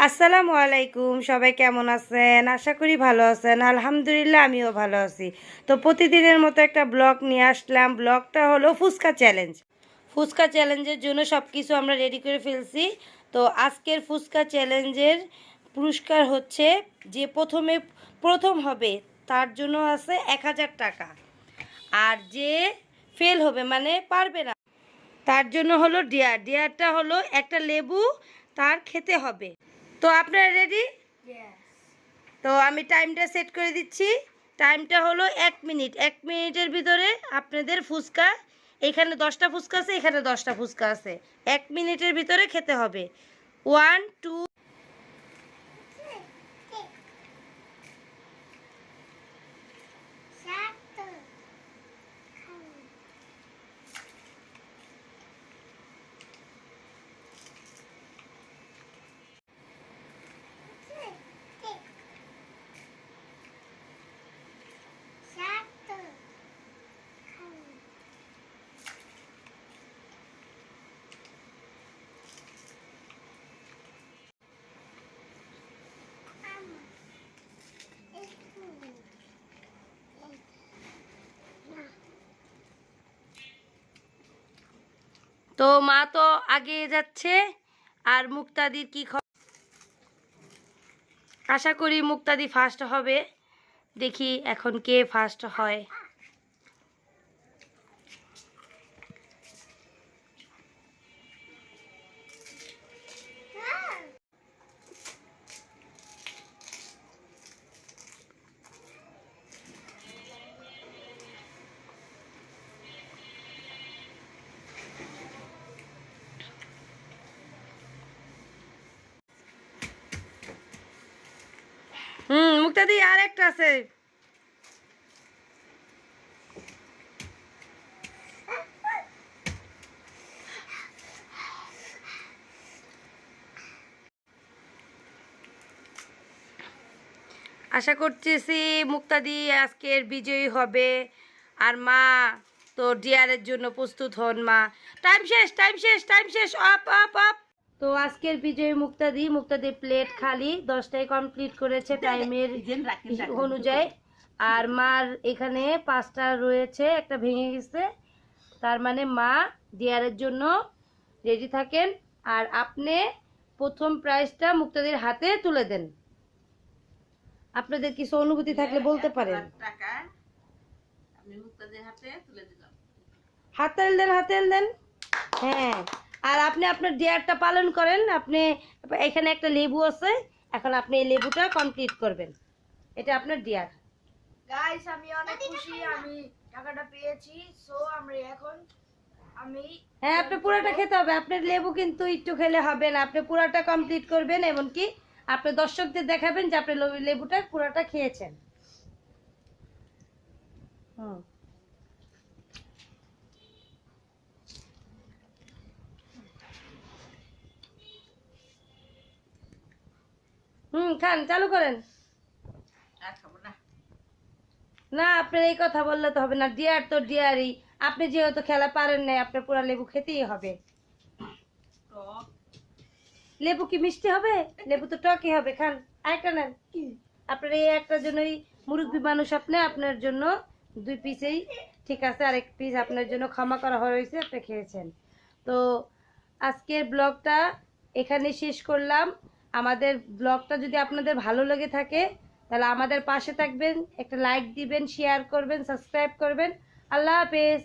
আসসালামু আলাইকুম, সবাই কেমন আছেন? আশা করি ভালো আছেন। আলহামদুলিল্লাহ আমিও ভালো আছি। তো প্রতিদিনের মতো একটা ব্লগ নিয়ে আসলাম। ব্লগটা হলো ফুচকা চ্যালেঞ্জ। ফুচকা চ্যালেঞ্জের জন্য সব কিছু আমরা রেডি করে ফেলছি। তো আজকের ফুচকা চ্যালেঞ্জের পুরস্কার হচ্ছে যে প্রথম হবে তার জন্য আছে 1000 টাকা। আর যে ফেল হবে মানে পারবে না তার জন্য হলো ডিয়ারটা হলো একটা লেবু, তার খেতে হবে। তো আপনারা রেডি? তো আমি টাইমটা সেট করে দিচ্ছি। টাইমটা হলো 1 মিনিট। 1 মিনিটের ভিতরে আপনাদের ফুচকা, এখানে 10টা ফুচকা আছে, এখানে 10টা ফুচকা আছে, 1 মিনিটের ভিতরে খেতে হবে। 1 2 তো মা তো আগে যাচ্ছে। আর মুক্তাদির কি আশা করি মুক্তাদি ফার্স্ট হবে। দেখি এখন কে ফার্স্ট হয়। মুক্তাদি আর একটা আছে। আশা করতেছি মুক্তাদি আজকের বিজয়ী হবে। আর মা তো ডিয়ারের জন্য প্রস্তুত হন। মা টাইম শেষ, টাইম শেষ, টাইম শেষ, আপ আপ আপ। তো আজকের বিজয়ী মুক্তাদির প্লেট খালি, 10টাই কমপ্লিট করেছে টাইমের অনুযায়ী। আর মার এখানে 5টা রয়েছে, একটা ভেঙে গেছে। তার মানে মা ডিয়ারের জন্য রেডি থাকেন। আর আপনি প্রথম প্রাইজটা মুক্তাদির হাতে তুলে দেন। আপনাদের কিছু অনুভূতি থাকলে বলতে পারেন। হাতে দেন। হ্যাঁ, আর আপনি আপনার ডিয়ারটা পালন করেন। আপনি এখানে একটা লেবু আছে, এখন আপনি এই লেবুটা কমপ্লিট করবেন। এটা আপনার ডিয়ার। গাইস, আমি অনেক খুশি আমি টাকাটা পেয়েছি। সো হ্যাঁ, আপনি পুরোটা খেতে হবে। আপনার লেবু কিন্তু একটু খেলে হবে না, আপনি পুরোটা কমপ্লিট করবেন। এমনকি আপনি দর্শকদের দেখাবেন যে আপনি লেবুটা পুরোটা খেয়েছেন। খান, চালু করেন। না, আপনার এই কথা বললে তো হবে না। ডিয়ার তো ডিয়ারই। আপনি যেহেতু খেলা পারেন না, আপনার পুরা লেবু খেতেই হবে। লেবু কি মিষ্টি হবে? লেবু তো টকই হবে। খান, আরেকটা নেন। আপনার এই একটার জন্যই মুরব্বী মানুষ, আপনার জন্য 2 পিসেই ঠিক আছে। আরেক পিস আপনার জন্য ক্ষমা করা হয়েছে, আপনি খেয়েছেন। তো আজকের ব্লগটা এখানে শেষ করলাম। আমাদের ব্লগটা যদি আপনাদের ভালো লেগে থাকে তাহলে আমাদের পাশে থাকবেন, একটা লাইক দিবেন, শেয়ার করবেন, সাবস্ক্রাইব করবেন। আল্লাহ হাফেজ।